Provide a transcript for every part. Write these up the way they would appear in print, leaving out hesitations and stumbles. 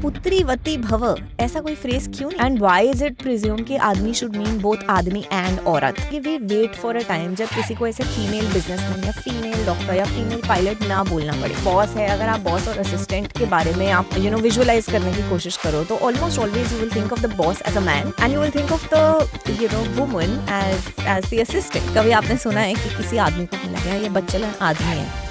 पुत्रीवती भव ऐसा कोई फ्रेज क्यों नहीं? And why is it presume कि आदमी शुड मीन बोथ आदमी एंड औरत? कि we wait for a time जब किसी को ऐसे फीमेल बिजनेसमैन या फीमेल डॉक्टर या फीमेल पायलट ना बोलना पड़े। बॉस है, अगर आप बॉस और असिस्टेंट के बारे में आप विजुअलाइज करने की कोशिश करो तो almost always you will think of the boss as a man and you will think of the woman as the assistant. कभी आपने सुना है कि किसी आदमी को बोला गया ये बच्चा आदमी है?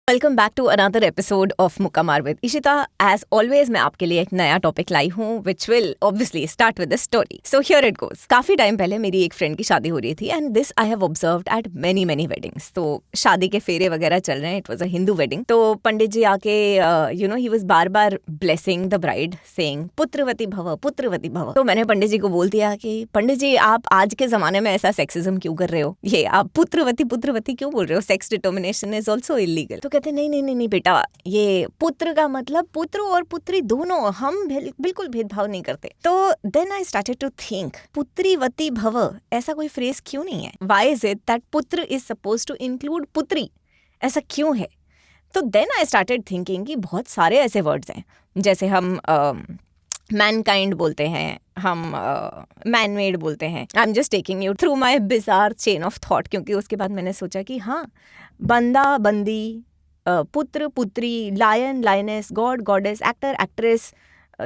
Welcome back to another episode of Mukka Maar with Ishita. As always मैं आपके लिए एक नया टॉपिक लाई हूँ which will obviously start with the story. So here it goes. काफी टाइम पहले मेरी एक फ्रेंड की शादी हो रही थी and this I have observed at many weddings. तो शादी के फेरे वगैरह चल रहे हैं, it was a Hindu wedding. तो पंडित जी आके ही वाज बार बार ब्लेसिंग द ब्राइड सेइंग पुत्रवती भव पुत्रवती भव। तो मैंने पंडित जी को बोल दिया कि पंडित जी आप आज के जमाने में ऐसा सेक्सिज्म क्यों कर रहे हो, ये आप पुत्रवती पुत्रवती क्यों बोल रहे हो, sex determination is also illegal. तो कहते नहीं बेटा, ये पुत्र का मतलब पुत्र और पुत्री दोनों, हम बिल्कुल भेदभाव नहीं करते। तो then I started to think पुत्रीवती भव ऐसा कोई फ्रेज क्यों नहीं है? व्हाई इज इट दैट पुत्र इज सपोज टू इंक्लूड पुत्री? ऐसा क्यों है? तो देन आई स्टार्टेड थिंकिंग कि बहुत सारे ऐसे वर्ड्स हैं, जैसे हम मैनकाइंड बोलते हैं, हम मैन मेड बोलते हैं। I am just taking you through my bizarre chain of thought, क्योंकि उसके बाद मैंने सोचा कि हाँ, बंदा बंदी, पुत्र पुत्री, lion lioness, god goddess, actor actress,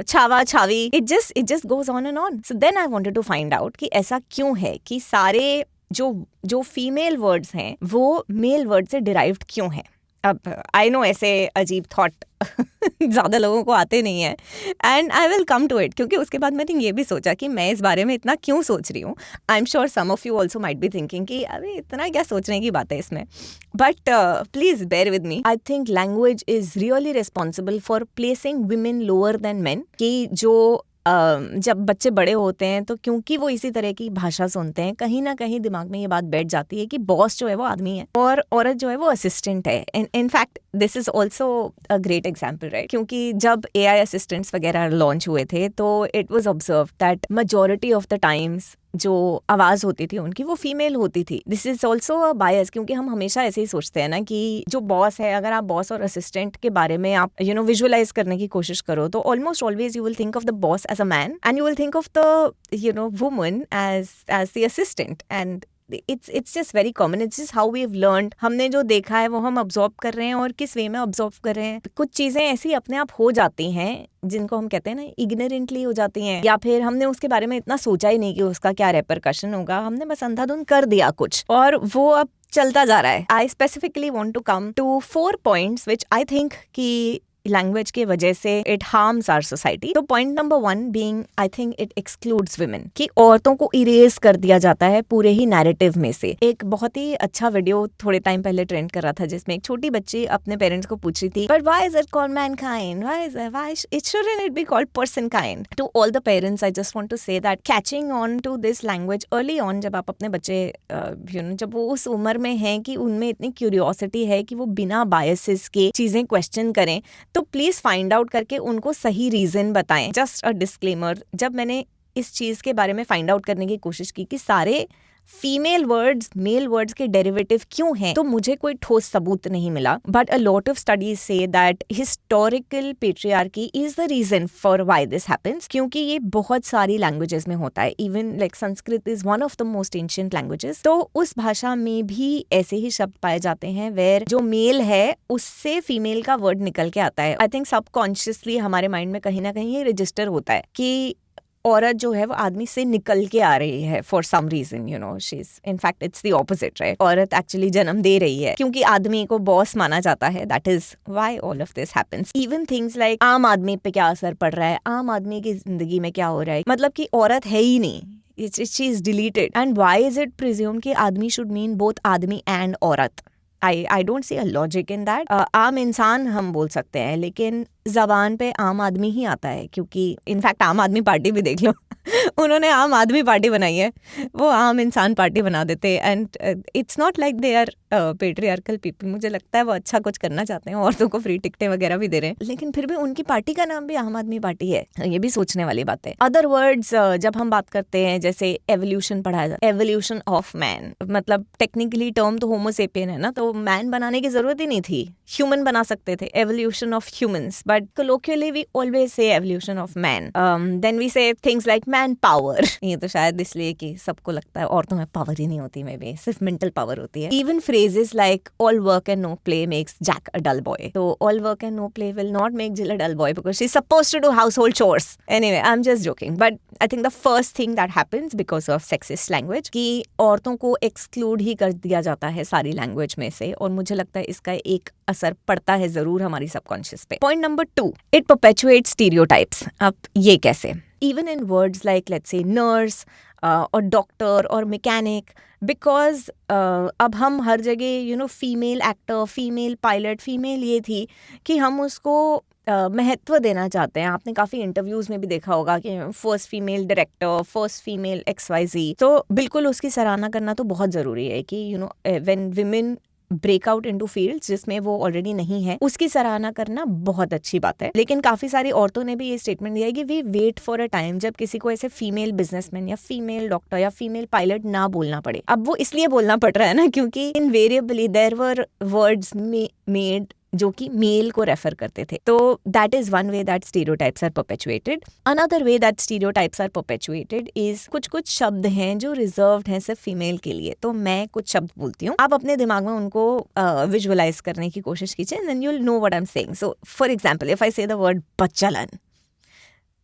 छावा छावी, it just goes on and on. So then I wanted to find out कि ऐसा क्यों है कि सारे जो फीमेल वर्ड्स हैं वो मेल वर्ड से डिराइव्ड क्यों है। अब आई नो ऐसे अजीब थॉट ज़्यादा लोगों को आते नहीं है and I will come to it, क्योंकि उसके बाद मैंने ये भी सोचा कि मैं इस बारे में इतना क्यों सोच रही हूँ। I am sure some of you also might be thinking कि अरे इतना क्या सोचने की बात है इसमें, but please bear with me. I think language is really responsible for placing women lower than men. कि जो जब बच्चे बड़े होते हैं तो क्योंकि वो इसी तरह की भाषा सुनते हैं, कहीं ना कहीं दिमाग में ये बात बैठ जाती है कि बॉस जो है वो आदमी है और औरत जो है वो असिस्टेंट है। In fact this is also a great example, right? क्योंकि जब AI असिस्टेंट्स वगैरह लॉन्च हुए थे तो it was observe that majority of the times जो आवाज होती थी उनकी वो फीमेल होती थी। दिस इज ऑल्सो अ बायस, क्योंकि हम हमेशा ऐसे ही सोचते हैं ना कि जो बॉस है, अगर आप बॉस और असिस्टेंट के बारे में आप विजुअलाइज करने की कोशिश करो तो almost always you will think of the boss as a man and you will think of the woman as the assistant. And it's just very common, it's just how we've learned। हमने जो देखा है वो हम absorb कर रहे हैं और किस वे में ऑब्जॉर्व कर रहे हैं। कुछ चीजें ऐसी अपने आप हो जाती हैं जिनको हम कहते हैं ना इग्नोरेंटली हो जाती हैं, या फिर हमने उसके बारे में इतना सोचा ही नहीं कि उसका क्या रेपरकशन होगा, हमने बस अंधाधुंध कर दिया कुछ और वो अब चलता जा रहा है। I specifically want to come to 4 points which I think कि लैंग्वेज के वजह से इट हार्म्स आवर सोसाइटी। तो point number 1 being I think it excludes women, कि औरतों को इरेज कर दिया जाता है पूरे ही नैरेटिव में से। एक बहुत ही अच्छा वीडियो थोड़े टाइम पहले ट्रेंड कर रहा था जिसमें एक छोटी बच्ची अपने पेरेंट्स को पूछ रही थी, but why is it called mankind, why it shouldn't it be called personkind. To all the parents I just want to say that catching on to this language early on, जब आप अपने बच्चे जब वो उस उम्र में हैं कि उनमें इतनी क्यूरियोसिटी है कि वो बिना बायसेस के चीजें क्वेश्चन करें, तो प्लीज फाइंड आउट करके उनको सही रीजन बताएं। जस्ट अ डिस्क्लेमर, जब मैंने इस चीज के बारे में फाइंड आउट करने की कोशिश की कि सारे फीमेल वर्ड्स मेल वर्ड्स के डेरिवेटिव क्यों हैं, तो मुझे कोई ठोस सबूत नहीं मिला। But a lot of studies से that historical patriarchy is the reason for why this happens, क्योंकि ये बहुत सारी लैंग्वेजेस में होता है। Even like Sanskrit is one of the most ancient languages. तो उस भाषा में भी ऐसे ही शब्द पाए जाते हैं वेयर जो मेल है उससे फीमेल का वर्ड निकल के आता है। आई थिंक सबकॉन्शियसली हमारे माइंड में कहीं ना कहीं ये रजिस्टर होता है कि औरत जो है वो आदमी से निकल के आ रही है for some reason, she is in fact it's the opposite, right? औरत एक्चुअली जन्म दे रही है क्योंकि आदमी को बॉस माना जाता है। That is why all of this happens. Even things like आम आदमी पे क्या असर पड़ रहा है, आम आदमी की जिंदगी में क्या हो रहा है, मतलब कि औरत है ही नहीं, she is deleted. And why is it presume कि आदमी शुड मीन बोथ आदमी एंड औरत? I don't see a logic in that। आम इंसान हम बोल सकते हैं, लेकिन जबान पे आम आदमी ही आता है, क्योंकि इनफैक्ट आम आदमी पार्टी भी देख लो उन्होंने आम आदमी पार्टी बनाई है, वो आम इंसान पार्टी बना देते। And it's not like they are patriarchal people. मुझे लगता है वो अच्छा कुछ करना चाहते हैं, औरतों को फ्री टिकटें वगैरह भी दे रहे हैं, लेकिन फिर भी उनकी पार्टी का नाम भी आम आदमी पार्टी है। ये भी सोचने वाली बात है। अदर वर्ड्स जब हम बात करते हैं, जैसे एवोल्यूशन पढ़ाया जाता है, एवोल्यूशन ऑफ मैन, मतलब टेक्निकली टर्म तो होमोसेपियन है ना, तो मैन बनाने की जरूरत ही नहीं थी, ह्यूमन बना सकते थे, evolution of humans. But colloquially we always say evolution of man. Then we say things like man power. ये तो शायद इसलिए कि सबको लगता है औरतों में पावर ही नहीं होती, में भी सिर्फ मेंटल पावर होती है। Even phrases like all work and no play makes Jack a dull boy. So all work and no play will not make Jill a dull boy because she's supposed to do household chores. Anyway, I'm just joking. But I think the first thing that happens because of sexist language कि औरतों को exclude ही कर दिया जाता है सारी language में से, और मुझे लगता है इसका एक असर पड़ता है जरूर हमारी सबकॉन्शियस पे। Point number 2, it perpetuates stereotypes. अब ये कैसे? Even in words like let's say nurse और डॉक्टर और मैकेनिक, बिकॉज अब हम हर जगह female actor, female pilot, female ये थी कि हम उसको महत्व देना चाहते हैं। आपने काफ़ी इंटरव्यूज़ में भी देखा होगा कि first female director, first female XYZ, तो बिल्कुल उसकी सराहना करना तो बहुत ज़रूरी है कि when women breakout into fields जिसमें वो ऑलरेडी नहीं है, उसकी सराहना करना बहुत अच्छी बात है। लेकिन काफी सारी औरतों ने भी ये स्टेटमेंट दिया है कि we wait for a time जब किसी को ऐसे फीमेल बिजनेसमैन या फीमेल डॉक्टर या फीमेल पायलट ना बोलना पड़े। अब वो इसलिए बोलना पड़ रहा है ना क्योंकि invariably there were words made जो कि मेल को रेफर करते थे। तो that is one way that stereotypes are perpetuated. Another way that stereotypes are perpetuated is कुछ शब्द हैं जो रिजर्व्ड हैं सिर्फ फीमेल के लिए। तो मैं कुछ शब्द बोलती हूँ, आप अपने दिमाग में उनको विजुअलाइज करने की कोशिश कीजिए, then you will know what I am saying. So for example, if I say the word बच्चलन,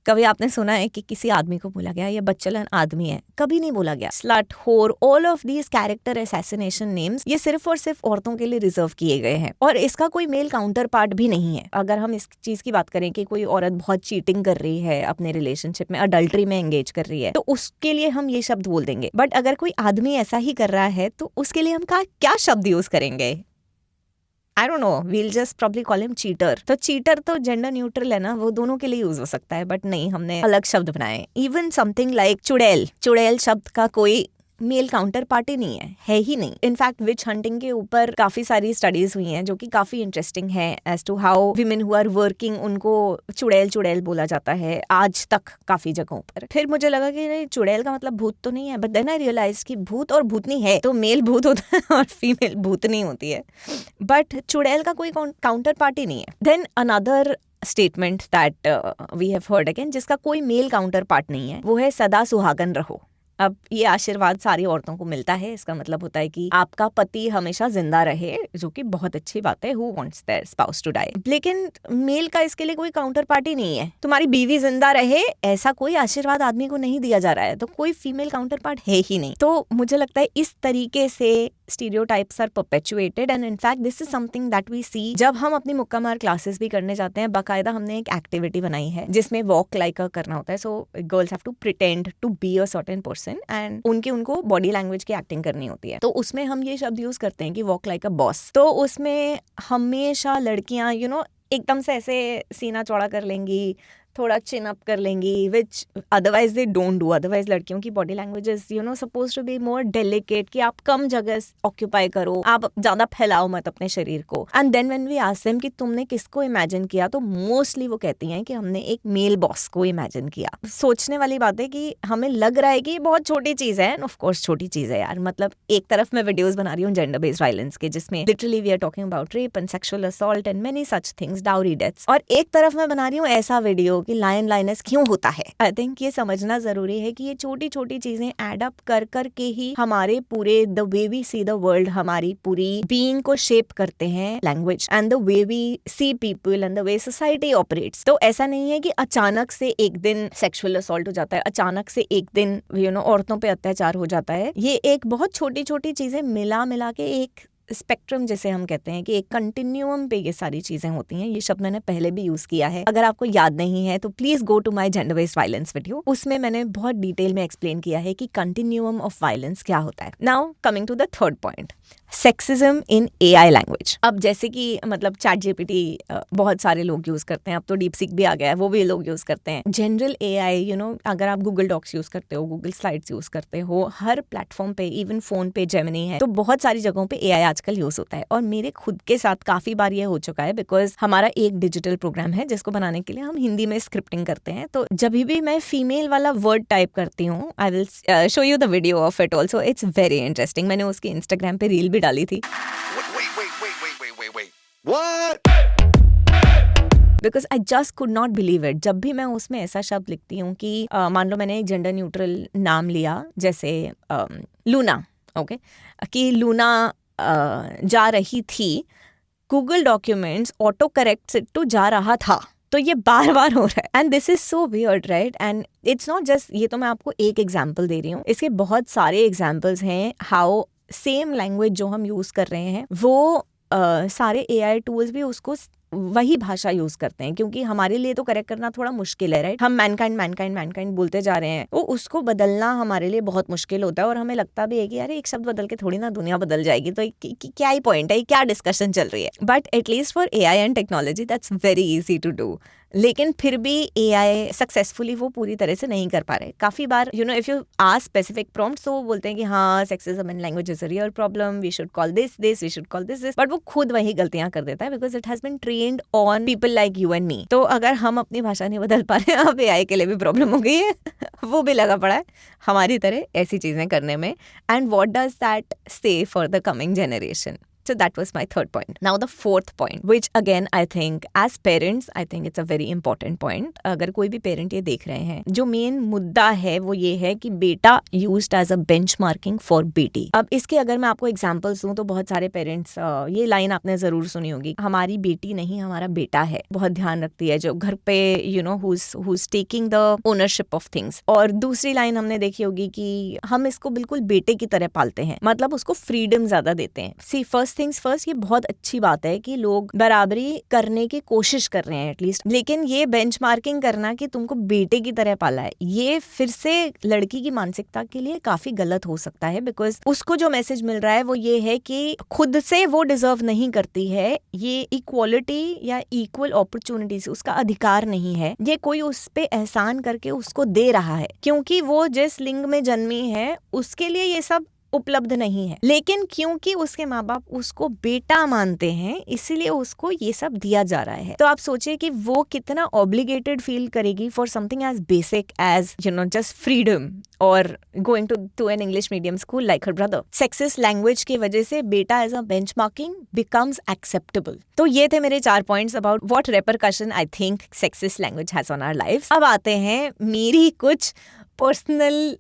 कभी आपने सुना है कि किसी आदमी को बोला गया ये बच्चलन आदमी है? कभी नहीं बोला गया। स्लट, होर, all of these character assassination names ये सिर्फ और सिर्फ औरतों के लिए रिजर्व किए गए हैं, और इसका कोई मेल काउंटर पार्ट भी नहीं है। अगर हम इस चीज की बात करें कि कोई औरत बहुत चीटिंग कर रही है अपने रिलेशनशिप में, अडल्ट्री में एंगेज कर रही है, तो उसके लिए हम ये शब्द बोल देंगे। बट अगर कोई आदमी ऐसा ही कर रहा है तो उसके लिए हम क्या शब्द यूज करेंगे? I don't know, we'll just probably call him cheater. तो cheater तो जेंडर न्यूट्रल है ना, वो दोनों के लिए यूज हो सकता है, बट नहीं, हमने अलग शब्द बनाए। इवन समथिंग लाइक चुड़ैल, चुड़ैल शब्द का कोई मेल काउंटर पार्टी नहीं है ही नहीं। इनफैक्ट विच हंटिंग के ऊपर काफी सारी स्टडीज हुई हैं जो कि काफी इंटरेस्टिंग है as to how women who are working उनको चुड़ैल बोला जाता है आज तक काफी जगहों पर। फिर मुझे लगा कि नहीं, चुड़ैल का मतलब भूत तो नहीं है, बट देन आई रियलाइज कि भूत और भूतनी है, तो मेल भूत होता है और फीमेल भूतनी होती है, बट चुड़ैल का कोई काउंटर पार्टी नहीं है। Then another statement that we have heard again, जिसका कोई मेल काउंटर पार्ट नहीं है, वो है सदा सुहागन रहो। अब ये आशीर्वाद सारी औरतों को मिलता है, इसका मतलब होता है कि आपका पति हमेशा जिंदा रहे, जो कि बहुत अच्छी बात है। Who wants their spouse to die? लेकिन मेल का इसके लिए कोई काउंटर पार्टी नहीं है। तुम्हारी बीवी जिंदा रहे, ऐसा कोई आशीर्वाद आदमी को नहीं दिया जा रहा है, तो कोई फीमेल काउंटर पार्ट है ही नहीं। तो मुझे लगता है इस तरीके से stereotypes are perpetuated, and in fact this is something that we see जब हम अपनी मुक्का मार क्लासेस भी करने जाते हैं। बाकायदा हमने एक एक्टिविटी बनाई है जिसमें वॉक लाइक करना होता है। So girls have to pretend to be a certain person and उनको बॉडी लैंग्वेज की एक्टिंग करनी होती है। तो उसमें हम ये शब्द यूज करते हैं कि वॉक लाइक अ बॉस। तो उसमें हमेशा लड़कियां एकदम से ऐसे सीना चौड़ा कर लेंगी, थोड़ा चिन अप कर लेंगी, which otherwise they don't do. Otherwise लड़कियों की body language is suppose to be more delicate, कि आप कम जगह ऑक्यूपाई करो, आप ज्यादा फैलाओ मत अपने शरीर को। And then when we ask them कि तुमने किसको इमेजिन किया, तो मोस्टली वो कहती हैं कि हमने एक मेल बॉस को इमेजिन किया। सोचने वाली बात है कि हमें लग रहा है कि बहुत छोटी चीज है, ऑफ कोर्स छोटी चीज है यार। मतलब एक तरफ मैं वीडियोस बना रही हूँ जेंडर बेस्ड वायलेंस के, जिसमें literally we are talking about rape and sexual assault and many such things, dowry deaths, और एक तरफ मैं बना रही हूँ ऐसा वीडियो कि लायन लाइनस क्यों होता है। आई थिंक ये समझना जरूरी है कि ये छोटी छोटी चीजें एड अप कर के ही हमारे पूरे the way we see the world, हमारी पूरी बीइंग को शेप करते हैं। Language and the way we see people and the way society operates. तो ऐसा नहीं है कि अचानक से एक दिन सेक्सुअल असॉल्ट हो जाता है, अचानक से एक दिन औरतों पे अत्याचार हो जाता है। ये एक बहुत छोटी छोटी चीजें मिला के एक स्पेक्ट्रम जैसे हम कहते हैं कि एक कंटिन्यूअम पे ये सारी चीजें होती हैं। ये शब्द मैंने पहले भी यूज किया है, अगर आपको याद नहीं है तो please go to my gender based violence video, उसमें मैंने बहुत डिटेल में एक्सप्लेन किया है कि कंटिन्यूअम ऑफ वायलेंस क्या होता है। Now coming to the third point, sexism in AI language. अब जैसे कि मतलब चैट जीपीटी बहुत सारे लोग यूज करते हैं, अब तो डीपसीक भी आ गया है, वो भी लोग यूज करते हैं। जनरल एआई, अगर आप गूगल डॉक्स यूज करते हो, गूगल स्लाइड्स यूज करते हो, हर प्लेटफॉर्म पे, इवन फोन पे जेमिनी है, तो बहुत सारी जगहों पे एआई आजकल यूज होता है। और मेरे खुद के साथ काफी बार ये हो चुका है, बिकॉज हमारा एक डिजिटल प्रोग्राम है जिसको बनाने के लिए हम हिंदी में स्क्रिप्टिंग करते हैं। तो जब भी मैं फीमेल वाला वर्ड टाइप करती हूँ, I will show you the video of it also, it's very interesting. मैंने उसकी इंस्टाग्राम पे रील भी डाली थी। What? Because I just could not believe it. जब भी मैं उसमें ऐसा शब्द लिखती हूँ कि मान लो मैंने एक जेंडर न्यूट्रल नाम लिया, जैसे लूना, ओके, कि लूना जा रही थी, गूगल डॉक्यूमेंट्स ऑटो करेक्ट टू जा रहा था। तो ये बार बार हो रहा है, and this is so weird, right? And it's not just, ये तो मैं आपको एक एग्जाम्पल दे रही हूँ, इसके बहुत सारे एग्जाम्पल्स हैं हाउ सेम लैंग्वेज जो हम यूज कर रहे हैं, वो सारे एआई टूल्स भी उसको वही भाषा यूज करते हैं, क्योंकि हमारे लिए तो करेक्ट करना थोड़ा मुश्किल है, राइट? हम मैनकाइंड बोलते जा रहे हैं, वो उसको बदलना हमारे लिए बहुत मुश्किल होता है। और हमें लगता भी है कि यार एक शब्द बदल के थोड़ी ना दुनिया बदल जाएगी, तो क्या ही पॉइंट है, क्या डिस्कशन चल रही है? But at least for AI and technology that's very easy to do. लेकिन फिर भी एआई सक्सेसफुली वो पूरी तरह से नहीं कर पा रहे। काफी बार if you ask specific prompts, तो वो बोलते हैं कि हाँ, sexism in language is a real problem, we should call this, we should call this, but वो खुद वही गलतियां कर देता है, because it has been trained on people like you and me. तो अगर हम अपनी भाषा नहीं बदल पा रहे हैं, अब एआई के लिए भी प्रॉब्लम हो गई है। वो भी लगा पड़ा है हमारी तरह ऐसी चीजें करने में। एंड व्हाट डज दैट से for the coming generation? So that was my third point. Now the fourth point, which again I think as parents, I think it's a very important point. अगर कोई भी parent ये देख रहे हैं, जो main मुद्दा है वो ये है कि बेटा used as a benchmarking for बेटी। अब इसके अगर मैं आपको एग्जांपल्स दूं, तो बहुत सारे पेरेंट्स, ये लाइन आपने जरूर सुनी होगी, हमारी बेटी नहीं हमारा बेटा है। बहुत ध्यान रखती है जो घर पे who's taking the ownership of things। और दूसरी लाइन हमने देखी होगी कि हम इसको बिल्कुल बेटे की तरह पालते हैं, मतलब उसको फ्रीडम ज्यादा देते हैं। सी फर्स्ट थिंग्स फर्स्ट, ये बहुत अच्छी बात है कि लोग बराबरी करने की कोशिश कर रहे हैं एटलीस्ट, लेकिन ये बेंचमार्किंग करना कि तुमको बेटे की तरह पाला है, ये फिर से लड़की की मानसिकता के लिए काफी गलत हो सकता है। बिकॉज उसको जो मैसेज मिल रहा है वो ये है कि खुद से वो डिजर्व नहीं करती है, ये इक्वालिटी या इक्वल अपॉर्चुनिटी से उसका अधिकार नहीं है, ये कोई उस पे एहसान करके उसको दे रहा है, क्योंकि वो जिस लिंग में जन्मी है उसके लिए ये सब उपलब्ध नहीं है। लेकिन क्योंकि उसके माँ बाप उसको बेटा मानते हैं, इसीलिए उसको ये सब दिया जा रहा है। तो आप सोचिए कि वो कितना ऑब्लिगेटेड फील करेगी for something as basic as just freedom और going to an English medium school like her brother. Sexist language की वजह से बेटा as a benchmarking becomes acceptable. तो ये थे मेरे 4 points about what repercussion I think sexist language has on our life. अब आते हैं मेरी कुछ पर्सनल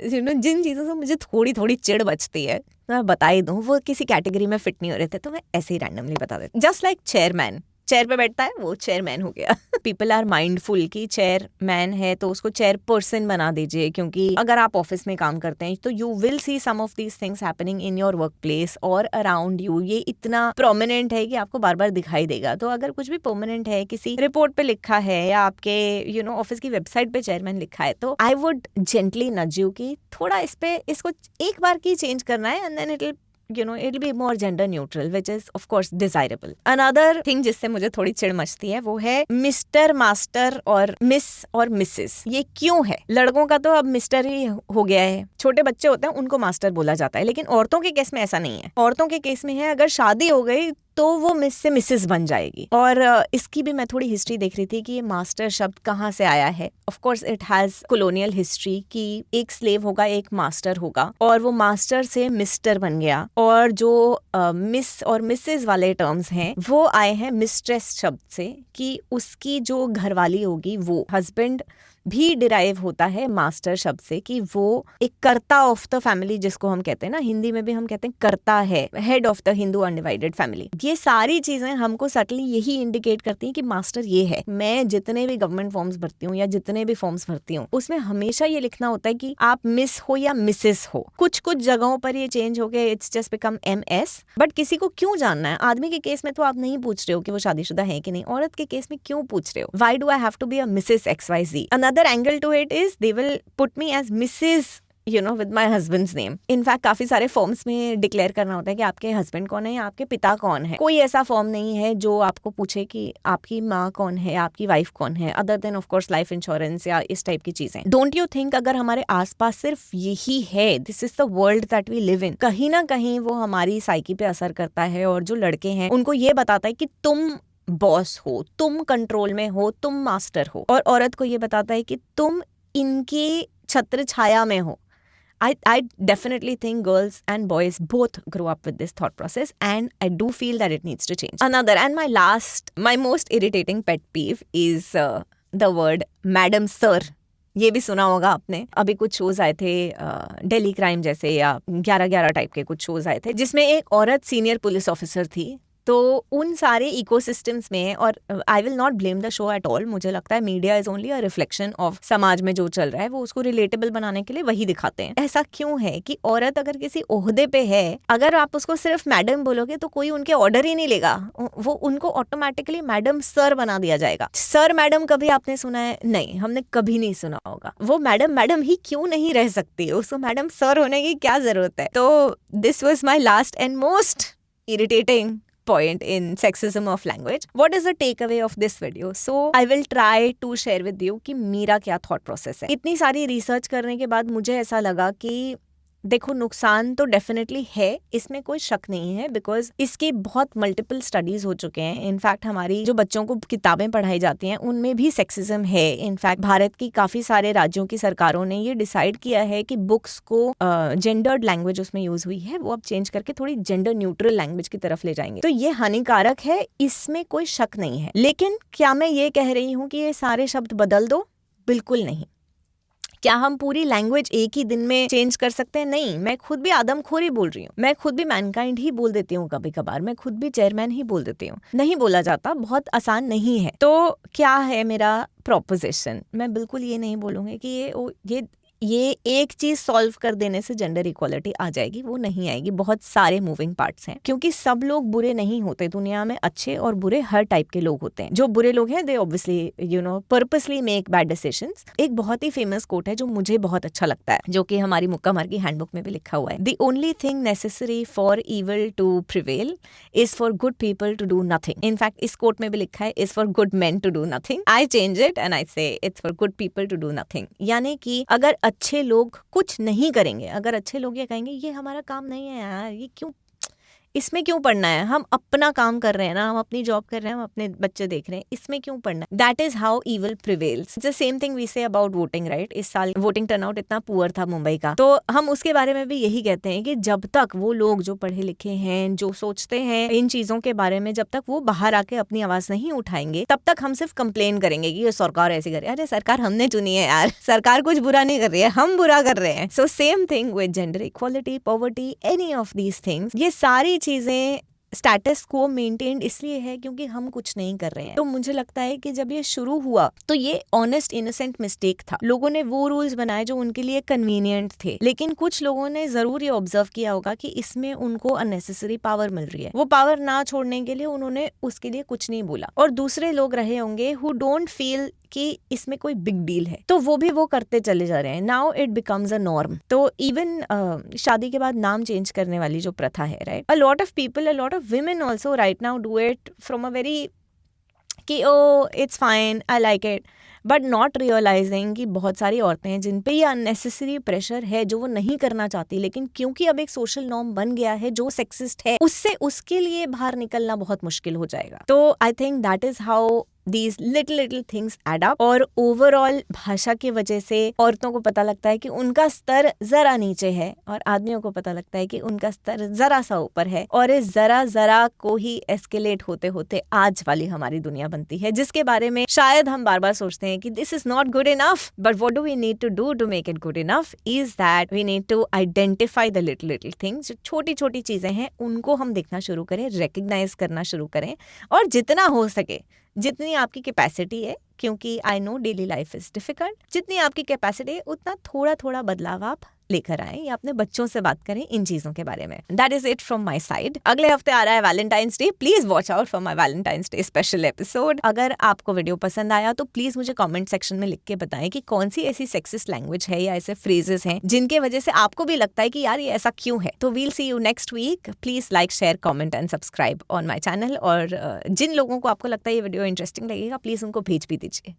जिन चीज़ों से मुझे थोड़ी थोड़ी चिढ़ बचती है, मैं बता ही दूँ, वो किसी कैटेगरी में फिट नहीं हो रहे थे, तो मैं ऐसे ही रैंडमली बता देती। जस्ट लाइक चेयरमैन, चेयर पे बैठता है वो चेयरमैन हो गया। पीपल आर माइंडफुल कि चेयरमैन है तो उसको चेयर पर्सन बना दीजिए, क्योंकि अगर आप ऑफिस में काम करते हैं तो you will see some of these things happening in your work place और अराउंड यू। ये इतना प्रोमिनेंट है कि आपको बार बार दिखाई देगा। तो अगर कुछ भी परमानेंट है, किसी रिपोर्ट पे लिखा है या आपके ऑफिस की वेबसाइट पे चेयरमैन लिखा है, तो I would gently nudge you कि थोड़ा इसको एक बार की चेंज करना है, and then it'll be more gender neutral, which is of course desirable. Another thing जिससे मुझे थोड़ी चिढ़ मचती है वो है मिस्टर, मास्टर और मिस और मिसेस। ये क्यों है? लड़कों का तो अब मिस्टर ही हो गया है, छोटे बच्चे होते हैं उनको मास्टर बोला जाता है, लेकिन औरतों के केस में ऐसा नहीं है। औरतों के केस में है अगर शादी हो गई तो वो मिस से मिसेस बन जाएगी। और इसकी भी मैं थोड़ी हिस्ट्री देख रही थी कि ये मास्टर शब्द कहाँ से आया है। Of course it has colonial history कि एक स्लेव होगा, एक मास्टर होगा, और वो मास्टर से मिस्टर बन गया। और जो मिस और मिसेस वाले टर्म्स हैं वो आए हैं मिस्ट्रेस शब्द से, कि उसकी जो घरवाली होगी, वो हस्बैंड भी डिराइव होता है मास्टर शब्द से, कि वो एक कर्ता ऑफ द फैमिली, जिसको हम कहते हैं ना, हिंदी में भी हम कहते हैं कर्ता है, head of the Hindu undivided family. ये सारी चीजें हमको सटली यही इंडिकेट करती हैं कि मास्टर ये है। मैं जितने भी गवर्नमेंट फॉर्म्स भरती हूँ या जितने भी फॉर्म्स भरती हूँ, उसमें हमेशा ये लिखना होता है कि आप मिस हो या मिसेस हो। कुछ जगहों पर ये चेंज हो गया, it's just become MS। But किसी को क्यों जानना है? आदमी के केस में तो आप नहीं पूछ रहे हो कि वो शादीशुदा है कि नहीं, औरत के केस में क्यों पूछ रहे हो? Why do I have to be a Mrs XYZ? Another angle to it is they will put me as Mrs. With my husband's name. In fact काफी सारे फॉर्म्स में डिक्लेयर करना होता है कि आपके हस्बैंड कौन है या आपके पिता कौन है। कोई ऐसा फॉर्म नहीं है जो आपको पूछे कि आपकी माँ कौन है, आपकी वाइफ कौन है, other than of course life insurance या इस टाइप की चीजें। डोंट यू थिंक अगर हमारे आसपास सिर्फ यही है, this is the world that we live in, कहीं ना कहीं वो हमारी साइकी पे असर करता है। और जो लड़के हैं उनको ये बताता है कि तुम बॉस हो, तुम कंट्रोल में हो, तुम मास्टर हो, और औरत को ये बताता है कि तुम इनकी छत्र छाया में हो। I definitely think girls and boys both grow up with this thought process, and I do feel that it needs to change. Another, and my most irritating pet peeve is the word madam sir. ये भी सुना होगा आपने। अभी कुछ shows आए थे daily crime जैसे या 11-11 टाइप के कुछ शोज आए थे जिसमें एक औरत सीनियर पुलिस ऑफिसर थी। तो उन सारे इकोसिस्टम्स में, और I will not blame the show at all, मुझे लगता है media is only a reflection of समाज में जो चल रहा है, वो उसको रिलेटेबल बनाने के लिए वही दिखाते हैं। ऐसा क्यों है कि औरत अगर किसी ओहदे पे है, अगर आप उसको सिर्फ मैडम बोलोगे तो कोई उनके ऑर्डर ही नहीं लेगा, वो उनको ऑटोमेटिकली मैडम सर बना दिया जाएगा। सर मैडम कभी आपने सुना है? नहीं, हमने कभी नहीं सुना होगा। वो मैडम मैडम ही क्यों नहीं रह सकती, उसको मैडम सर होने की क्या जरूरत है? तो this was my last and most irritating point in sexism of language. What is the takeaway of this video? So I will try to share with you कि मेरा क्या thought process है। इतनी सारी रिसर्च करने के बाद मुझे ऐसा लगा कि देखो, नुकसान तो डेफिनेटली है, इसमें कोई शक नहीं है, बिकॉज इसके बहुत मल्टीपल स्टडीज हो चुके हैं। इनफैक्ट हमारी जो बच्चों को किताबें पढ़ाई जाती हैं उनमें भी सेक्सिज्म है। इनफैक्ट भारत की काफी सारे राज्यों की सरकारों ने ये डिसाइड किया है कि बुक्स को जेंडर्ड लैंग्वेज उसमें यूज हुई है वो अब चेंज करके थोड़ी जेंडर न्यूट्रल लैंग्वेज की तरफ ले जाएंगे। तो ये हानिकारक है, इसमें कोई शक नहीं है। लेकिन क्या मैं ये कह रही हूँ कि ये सारे शब्द बदल दो? बिल्कुल नहीं। क्या हम पूरी लैंग्वेज एक ही दिन में चेंज कर सकते हैं? नहीं। मैं खुद भी आदमखोर ही बोल रही हूँ, मैं खुद भी मैनकाइंड ही बोल देती हूँ, कभी कभार मैं खुद भी चेयरमैन ही बोल देती हूँ। नहीं बोला जाता, बहुत आसान नहीं है। तो क्या है मेरा प्रोपोजिशन? मैं बिल्कुल ये नहीं बोलूंगी कि ये एक चीज सॉल्व कर देने से जेंडर इक्वालिटी आ जाएगी, वो नहीं आएगी। बहुत सारे मूविंग पार्ट्स हैं, क्योंकि सब लोग बुरे नहीं होते। दुनिया में अच्छे और बुरे हर टाइप के लोग होते हैं। जो बुरे लोग हैं दे obviously purposely make bad decisions. एक बहुत ही फेमस कोट है जो मुझे बहुत अच्छा लगता है, जो कि हमारी मुक्का मार की हैंडबुक में भी लिखा हुआ है। The only thing necessary for evil to prevail is for good people to do nothing. In fact इस कोट में भी लिखा है is for good men to do nothing. I change it and I say it's for good people to do nothing. यानी कि अगर अच्छे लोग कुछ नहीं करेंगे, अगर अच्छे लोग ये कहेंगे ये हमारा काम नहीं है यार, ये क्यों, इसमें क्यों पढ़ना है, हम अपना काम कर रहे हैं ना, हम अपनी जॉब कर रहे हैं, हम अपने बच्चे देख रहे हैं, इसमें क्यों पढ़ना है? That is how evil prevails. The same thing we say about voting, right? इस साल वोटिंग टर्नआउट इतना पुअर था मुंबई का, तो हम उसके बारे में भी यही कहते हैं कि जब तक वो लोग जो पढ़े लिखे हैं, जो सोचते हैं इन चीजों के बारे में, जब तक वो बाहर आके अपनी आवाज नहीं उठाएंगे, तब तक हम सिर्फ कंप्लेन करेंगे कि ये सरकार ऐसी करे। अरे सरकार हमने चुनी है यार, सरकार कुछ बुरा नहीं कर रही है, हम बुरा कर रहे हैं। So same thing with gender equality, poverty, any of these things. ये सारी चीजें स्टेटस को मेंटेन इसलिए है क्योंकि हम कुछ नहीं कर रहे हैं। तो मुझे लगता है कि जब ये शुरू हुआ तो ये ऑनेस्ट इनोसेंट मिस्टेक था। लोगों ने वो रूल्स बनाए जो उनके लिए कन्वीनियंट थे, लेकिन कुछ लोगों ने जरूर ये ऑब्जर्व किया होगा कि इसमें उनको अननेसेसरी पावर मिल रही है। वो पावर ना छोड़ने के लिए उन्होंने उसके लिए कुछ नहीं बोला, और दूसरे लोग रहे होंगे हु डोंट फील कि इसमें कोई बिग डील है, तो वो भी वो करते चले जा रहे हैं। Now it becomes a norm. तो इवन शादी के बाद नाम चेंज करने वाली जो प्रथा है, right, a lot of people, a lot of women also right now do it from a very कि oh it's fine, I like it, but not realising कि बहुत सारी औरतें हैं जिन पे ये अननेसेसरी प्रेशर है जो वो नहीं करना चाहती, लेकिन क्योंकि अब एक सोशल नॉर्म बन गया है जो सेक्सिस्ट है, उससे उसके लिए बाहर निकलना बहुत मुश्किल हो जाएगा। तो I think that is how these little things add up, और ओवरऑल भाषा की वजह से औरतों को पता लगता है कि उनका स्तर जरा नीचे है, और आदमियों को पता लगता है कि उनका स्तर जरा सा ऊपर है, और इस जरा को ही एस्केलेट होते होते आज वाली हमारी दुनिया बनती है, जिसके बारे में शायद हम बार बार सोचते हैं कि this is not good enough. But what do we need to do to make it good enough is that we need to identify the little things. जो छोटी छोटी चीजें हैं उनको हम देखना शुरू करें, रिकग्नाइज करना शुरू करें, और जितना हो सके, जितनी आपकी कैपेसिटी है, क्योंकि I know daily life is difficult, जितनी आपकी कैपेसिटी है उतना थोड़ा थोड़ा बदलाव आप लेकर आएं या अपने बच्चों से बात करें इन चीजों के बारे में। That is it from my side. अगले हफ्ते आ रहा है Valentine's day, please watch out for my Valentine's day special episode. अगर आपको वीडियो पसंद आया तो प्लीज मुझे कॉमेंट सेक्शन में लिख के बताएं कि कौन सी ऐसी सेक्सिस्ट लैंग्वेज है या ऐसे फ्रेजेस हैं जिनके वजह से आपको भी लगता है कि यार ये ऐसा क्यों है। तो we'll see you next week. Please like, share, comment and subscribe on my channel. और जिन लोगों को आपको लगता है ये वीडियो इंटरेस्टिंग लगेगा प्लीज उनको भेज भी दीजिए।